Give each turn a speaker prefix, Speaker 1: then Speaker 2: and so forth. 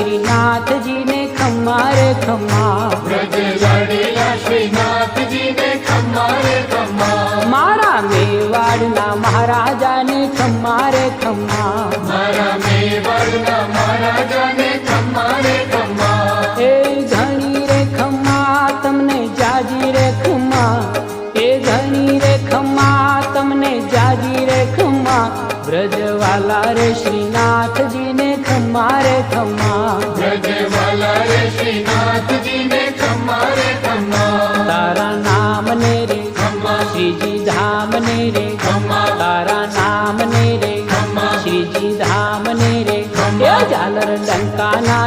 Speaker 1: श्रीनाथ जी ने खम्मा रे खम्मा,
Speaker 2: ब्रज लाडेला श्रीनाथ जी ने खम्मा रे खम्मा,
Speaker 1: मारा मेवाड़ना महाराजा ने खम्मा रे खम्मा,
Speaker 2: मारा मेवाड़ना महाराजा ने खम्मा रे खम्मा,
Speaker 1: ए घणी रे खम्मा तमने जाजी रे खम्मा, ए घणी रे खम्मा तमने जाजी रे खम्मा, ब्रजवाला रे श्रीनाथ जी ने खम्मा रे खम्मा,
Speaker 2: ब्रजवाला रे श्रीनाथ जी